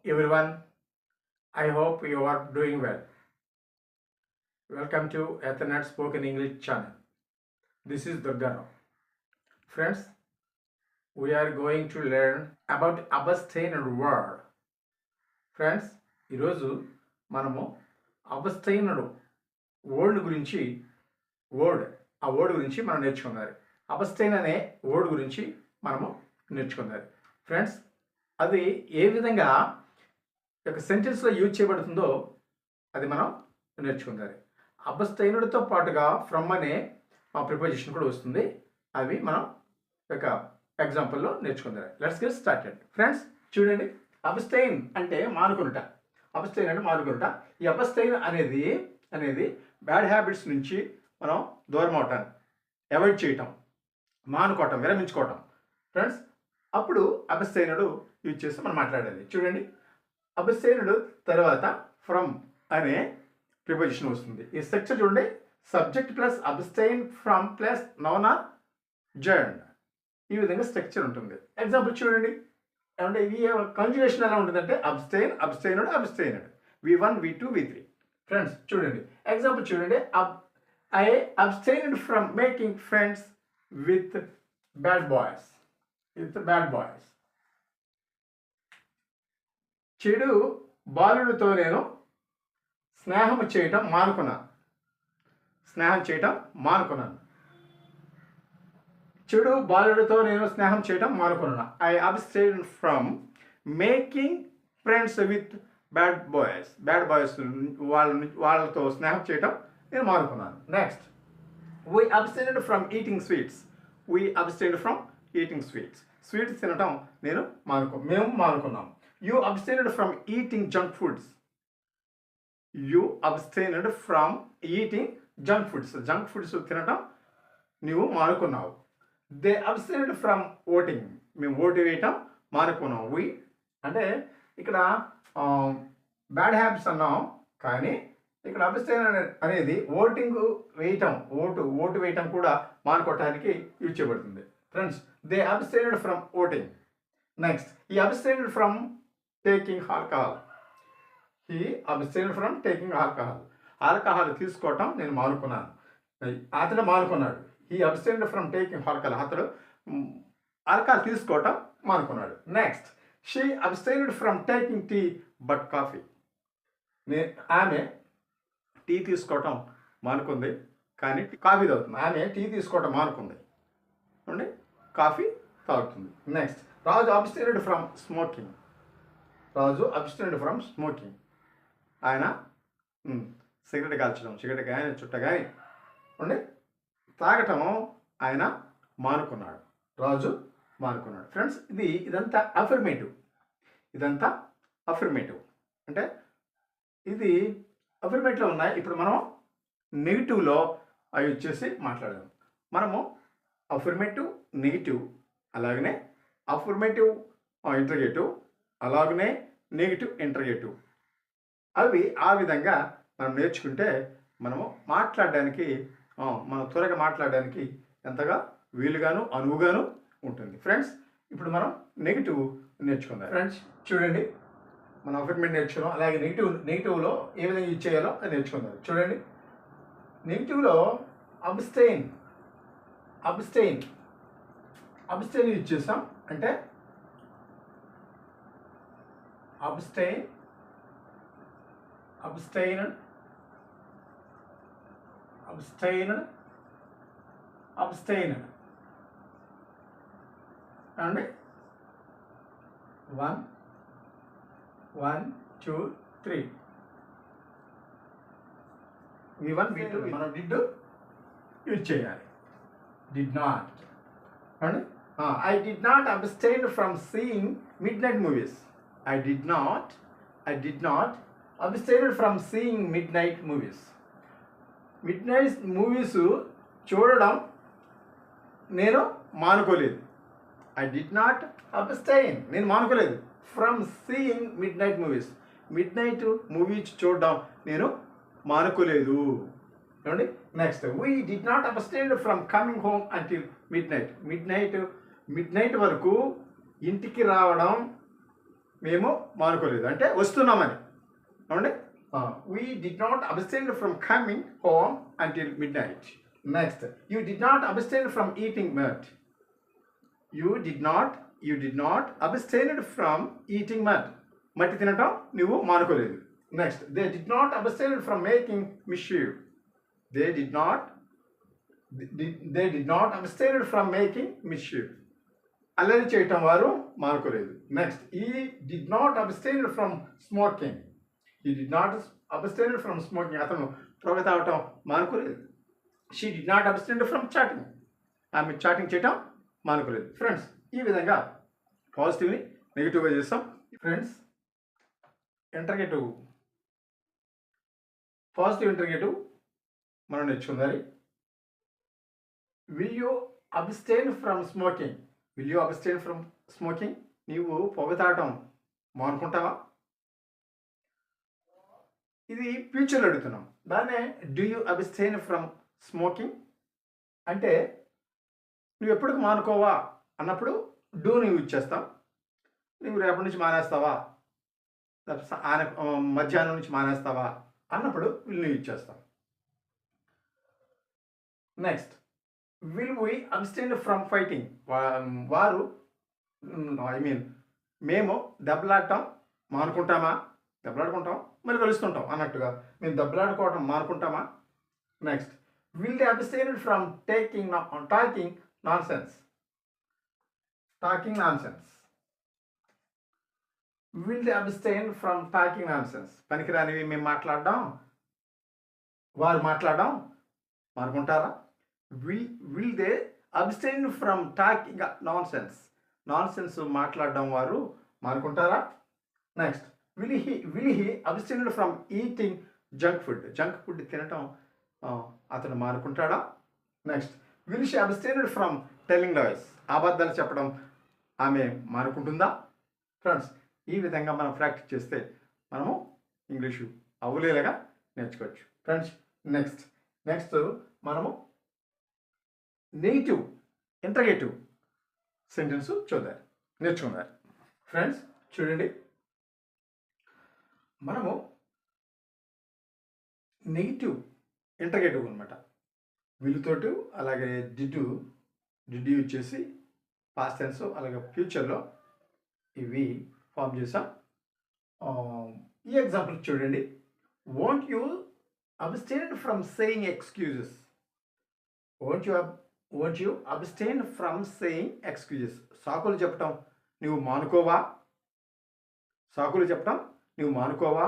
everyone. I hope you are doing well. Welcome to Ethernet Spoken English channel. This is Durgano. Friends, we are going to learn about abstain word. Friends ఈరోజు మనము అబస్టైనడు word గురించి ఆ word గురించి మనం నేర్చుకున్నారు. అబస్టైన్ అనే word గురించి మనము నేర్చుకున్నారు. ఫ్రెండ్స్, అది ఏ విధంగా ఒక సెంటెన్స్లో యూజ్ చేయబడుతుందో అది మనం నేర్చుకుందాం. అబస్టైనుడితో పాటుగా ఫ్రమ్ అనే ప్రిపోజిషన్ కూడా వస్తుంది. అవి మనం ఒక ఎగ్జాంపుల్లో నేర్చుకుందాం. Let's get started. ఫ్రెండ్స్ చూడండి, అబస్టైన్ అంటే మానుకునుట. అబస్టైన్ అంటే మానుకునుట. ఈ అబస్టైన్ అనేది బ్యాడ్ హ్యాబిట్స్ నుంచి మనం దూరం అవటాన్ని అవాయిడ్ చేయటం, మానుకోవటం, విరమించుకోవటం. ఫ్రెండ్స్, అప్పుడు అబస్టైనుడు యూజ్ చేసి మనం మాట్లాడాలి. చూడండి, అబస్టైనుడు తర్వాత ఫ్రమ్ అనే ప్రిపోజిషన్ వస్తుంది. ఈ స్ట్రక్చర్ చూడండి, subject plus abstain from plus noun or gerund. ఈ విధంగా స్ట్రక్చర్ ఉంటుంది. ఎగ్జాంపుల్ చూడండి, అంటే ఈ కంజుగేషన్ ఎలా ఉంటుందంటే abstain, abstained, abstained, V1, V2, V3. Friends చూడండి, ఎగ్జాంపుల్ చూడండి, I abstained from making friends with bad boys. చెడు బాలుడితో నేను స్నేహం చేయటం మానుకున్నాను. చెడు బాలుడితో నేను స్నేహం చేయటం మానుకున్నాను. I abstain from making friends with bad boys. వాళ్ళతో స్నేహం చేయటం నేను మానుకున్నాను. Next, we abstained from eating sweets. Sweets తినటం మేము మానుకున్నాం. You abstained from eating junk foods. Junk foods తినటం నువ్వు మానుకున్నావు. They abstained from voting. మేము ఓటు వేయటం మానుకున్నాం. అంటే ఇక్కడ బ్యాడ్ హ్యాబిట్స్ అన్నాం, కానీ ఇక్కడ అబ్స్టైన్ అనేది ఓటు వేయటం కూడా మానుకోవటానికి యూజ్ చేయబడుతుంది. Friends, they abstained from voting. Next, he abstained from taking alcohol. Alcohol తీసుకోవటం నేను మానుకున్నాను. అతడు మానుకున్నాడు. He abstained from taking alcohol. అతడు ఆల్కహాల్ తీసుకోవటం మానుకున్నాడు. Next, she abstained from taking tea but coffee. ఆమె టీ తీసుకోవటం మానుకుంది, కానీ కాఫీ తాగుతుంది. ఆమె టీ తీసుకోవటం మానుకుంది, కాఫీ తాగుతుంది. Next, Raju abstained from smoking. ఆయన సిగరెట్ కాల్చడం, కానీ చుట్ట కానీ తాగటం ఆయన మానుకున్నాడు. రాజు మానుకున్నాడు. ఫ్రెండ్స్, ఇదంతా అఫర్మేటివ్. అంటే ఇది అఫర్మేటివ్లో ఉన్నాయి. ఇప్పుడు మనం నెగిటివ్లో అవి వచ్చేసి మాట్లాడదాం. మనము అఫర్మేటివ్, నెగిటివ్, అలాగనే అఫర్మేటివ్ ఇంటర్గేటివ్, అలాగనే నెగిటివ్ ఇంటర్గేటివ్, అవి ఆ విధంగా మనం నేర్చుకుంటే మనము మనం త్వరగా మాట్లాడడానికి ఎంతగా వీలుగాను అనువుగాను ఉంటుంది. ఫ్రెండ్స్, ఇప్పుడు మనం నెగిటివ్ నేర్చుకుందాం. ఫ్రెండ్స్ చూడండి, మనం అఫర్మేటివ్ నేర్చుకున్నాం, అలాగే నెగిటివ్లో ఏ విధంగా యూజ్ చేయాలో అది నేర్చుకుందాం. చూడండి, నెగిటివ్లో అబ్స్టైన్ యూజ్ చేస్తాం. అంటే అబ్స్టైన్ అండి. 1, 2, 3. V1, V2 మనం డిడ్ యూజ్ చేయాలి. డిడ్ నాట్ అండి. I did not abstain from seeing midnight movies. I did not abstain from seeing midnight movies. Midnight movies చూడడం నేను మానుకోలేదు. ఐ డిడ్ నాట్ అబ్స్టైన్, నేను మానుకోలేదు. From seeing midnight movies చూడడం నేను మానుకోలేదు. చూడండి, next, we did not abstain from coming home until midnight వరకు ఇంటికి రావడం మేము మానుకోలేదు అంటే వస్తున్నామని. అవునండి. We did not abstain from coming home until midnight. Next, you did not abstain from eating meat. You did not abstain from eating meat. మట్టి తినటం నువ్వు మానుకోలేదు. Next, they did not abstain from making mischief. They did not abstain from making mischief. అల్లరి చేయటం వారు మానుకోలేదు. Next, he did not abstain from smoking. He did not abstain from smoking. అతను పొగ తాగటం మానుకోలేదు. She did not abstain from chatting. ఆమె chatting చేయటం మానుకోలేదు. Friends, ఈ విధంగా పాజిటివ్ని నెగిటివ్గా చేస్తాం. ఫ్రెండ్స్, ఇంటర్గేటివ్, పాజిటివ్ ఇంటర్గేటివ్ మనం నేర్చుకుందాలి. Will you abstain from smoking? Will you abstain from smoking? నీవు పొగ తాగటం మానుకుంటావా? ఇది ఫ్యూచర్లో అడుగుతున్నాం. దాన్నే do you abstain from smoking అంటే నువ్వు ఎప్పటికి మానుకోవా అన్నప్పుడు డూ నువ్వు ఇచ్చేస్తాం. నువ్వు రేపటి నుంచి మానేస్తావా, మధ్యాహ్నం నుంచి మానేస్తావా అన్నప్పుడు విల్ నువ్వు ఇచ్చేస్తాం. Next, will we abstain from fighting? వారు మేము దెబ్బలాడటం మానుకుంటామా? దెబ్బలాడుకుంటాం మరి కలుస్తుంటాం అన్నట్టుగా మేము దెబ్బలాడుకోవటం మానుకుంటామా? Next, will they abstain from talking nonsense? Talking nonsense. Will they abstain from talking nonsense? పనికిరానివి మేము మాట్లాడడం, వారు మాట్లాడడం మానుకుంటారా? Will they abstain from talking nonsense? Nonsense మాట్లాడడం వారు మానుకుంటారా? Next, will he abstain from eating junk food? Junk food తినటం అతను మానుకుంటాడా? Next, will she abstain from telling lawyers? అబద్ధాలు చెప్పడం ఆమె మానుకుంటుందా? ఫ్రెండ్స్, ఈ విధంగా మనం ప్రాక్టీస్ చేస్తే మనము ఇంగ్లీషు అవలేలాగా నేర్చుకోవచ్చు. ఫ్రెండ్స్, నెక్స్ట్ మనము నెగిటివ్ ఇంటర్గేటివ్ సెంటెన్స్ నేర్చుకుందాం. ఫ్రెండ్స్, చూడండి, మనము నెగిటివ్ ఇంటర్గేటివ్ అనమాట. విలుతోటి అలాగే డిడ్ వచ్చేసి పాస్ట్ టెన్స్ అలాగే ఫ్యూచర్లో ఇవి ఫామ్ చేసాం. ఈ ఎగ్జాంపుల్ చూడండి. Want you abstain from saying excuses? Want you abstain from saying excuses? సాకులు చెప్పటం నువ్వు మానుకోవా? సాకులు చెప్పటం నువ్వు మానుకోవా?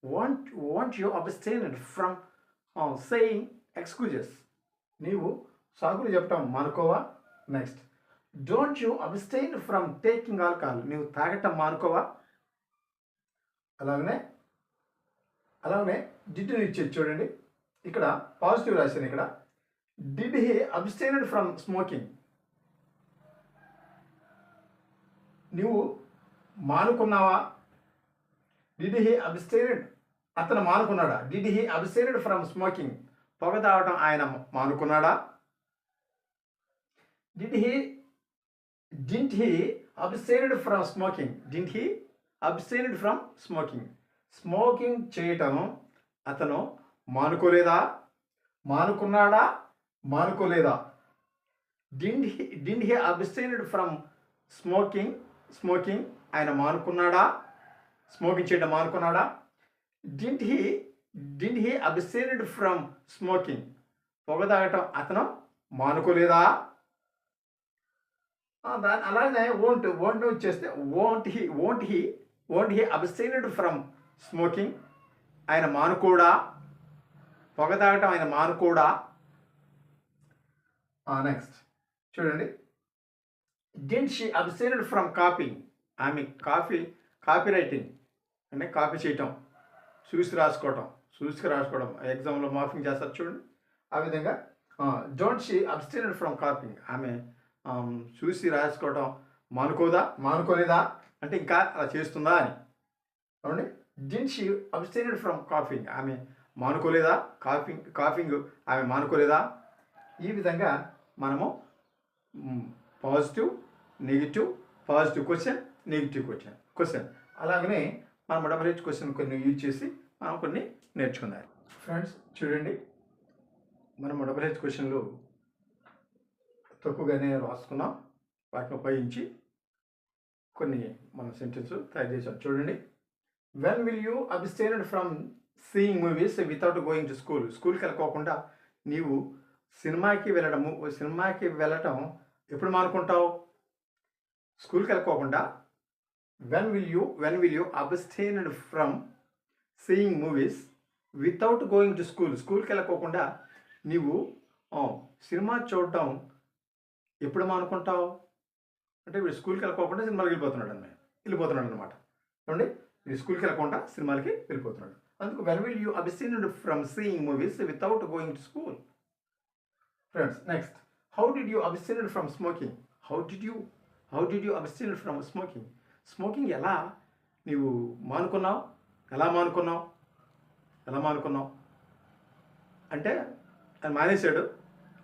Want you abstain from saying excuses? నీవు సాకులు చెప్పటం మానుకోవా? Next, don't you abstain from taking alcohol? నీవు తాగటం మానుకోవా? అలాగనే డిడ్ ఇచ్చేది చూడండి. ఇక్కడ పాజిటివ్ రాశాను. ఇక్కడ did he abstain from smoking? నువ్వు మానుకున్నావా? Did he abstain? అతను మానుకున్నాడా? Did he abstain from smoking? పొగ తాగటం ఆయన మానుకున్నాడా? Didn't he abstained from smoking? Didn't he abstained from smoking? Smoking చేయటం అతను మానుకోలేదా? మానుకున్నాడా? మానుకోలేదా? Didn't he abstained from smoking? ఆయన మానుకున్నాడా? స్మోకింగ్ చేయడం మానుకున్నాడా? Didn't he abstained from smoking? పొగ తాగటం అతను మానుకోలేదా? దాని అలాగే ఓంట్ వచ్చేస్తే won't he abstained from smoking? ఆయన మానుకోడా? పొగ తాగటం ఆయన మానుకోడా? నెక్స్ట్ చూడండి. Did she abstained from copying? ఆమె కాపీ రైటింగ్ అంటే కాపీ చేయటం, చూసి రాసుకోవటం ఎగ్జామ్లో మార్కింగ్ చేస్తారు చూడండి. ఆ విధంగా don't she abstained from copying? ఆమె చూసి రాసుకోవటం మానుకోలేదా అంటే ఇంకా అలా చేస్తుందా అని. అవునండి. Did she abstained from coughing? ఆమె మానుకోలేదా? కాఫింగ్ ఆమె మానుకోలేదా? ఈ విధంగా మనము positive negative, positive question negative question అలాగనే మనం డబుల్ హెచ్ క్వశ్చన్ కొన్ని యూజ్ చేసి మనం కొన్ని నేర్చుకుందాం. ఫ్రెండ్స్ చూడండి, మనం డబుల్ హెచ్ క్వశ్చన్లు తక్కువగానే రాసుకున్నాం. వాటిని ఉపయోగించి కొన్ని మనం సెంటెన్స్ తయారు చేసాం. చూడండి, when will you abstain from seeing movies without going to school? స్కూల్కి వెళ్ళకోకుండా నీవు సినిమాకి వెళ్ళటం ఎప్పుడు మానుకుంటావు? స్కూల్కి వెళ్ళకోకుండా when will you abstain from seeing movies without going to school? స్కూల్కి వెళ్ళకోకుండా నీవు సినిమా చూడటం ఎప్పుడు మానుకుంటావు? అంటే వీడు స్కూల్కి వెళ్ళకోకుండా సినిమాకి వెళ్ళిపోతున్నాడు అనమాట. చూడండి, వీడు స్కూల్కి వెళ్ళకుండా సినిమాలకి వెళ్ళిపోతున్నాడు. అందుకు when will you abstain from seeing movies without going to school? Friends next, how did you abstain from smoking? How did you abstain from smoking? Smoking ఎలా నీవు మానుకున్నావు? ఎలా మానుకున్నావు అంటే ఆయన మానేశాడు,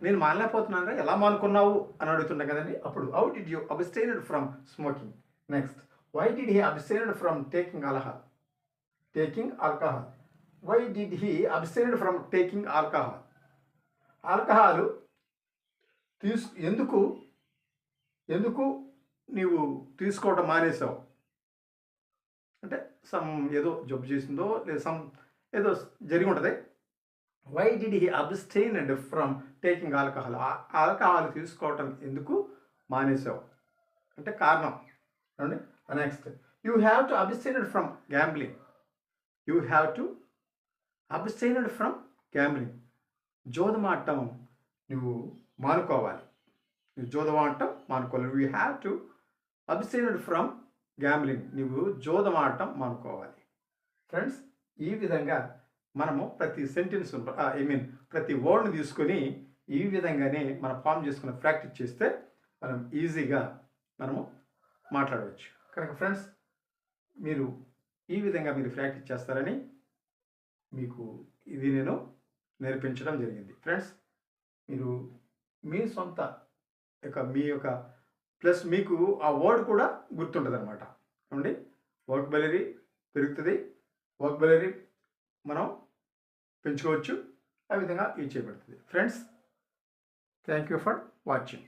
నేను మానలేకపోతున్నాను, ఎలా మానుకున్నావు అని అడుగుతుండే కదండి. అప్పుడు how did you abstain from smoking? Next, why did he abstain from taking alcohol? Why did he abstain from taking alcohol? Alcohol ఎందుకు నీవు తీసుకోవడం మానేసావు? అంటే ఏదో జబ్బు చేసిందో లేదా ఏదో జరిగి ఉంటుంది. Why did he abstain from taking alcohol? Alcohol తీసుకోవటం ఎందుకు మానేసావు అంటే కారణం. అండి next, you have to abstain from gambling. జోదమాటం నువ్వు మానుకోవాలి. You have to abstain from gambling. నువ్వు జోదమాటం మానుకోవాలి. ఫ్రెండ్స్, ఈ విధంగా మనము ప్రతి సెంటెన్స్ ప్రతి వర్డ్ని తీసుకొని ఈ విధంగానే మనం ఫామ్ చేసుకుని ప్రాక్టీస్ చేస్తే మనం ఈజీగా మనము మాట్లాడవచ్చు. కనుక ఫ్రెండ్స్, మీరు ఈ విధంగా ప్రాక్టీస్ చేస్తారని మీకు ఇది నేను నేర్పించడం జరిగింది. ఫ్రెండ్స్, మీరు మీ సొంత మీ యొక్క ప్లస్ మీకు ఆ వర్డ్ కూడా గుర్తుంటుంది అనమాట. ఏమండి, వొకాబులరీ పెరుగుతుంది, వొకాబులరీ మనం పెంచుకోవచ్చు. ఆ విధంగా ఇది చేయబడుతుంది. Friends, thank you for watching.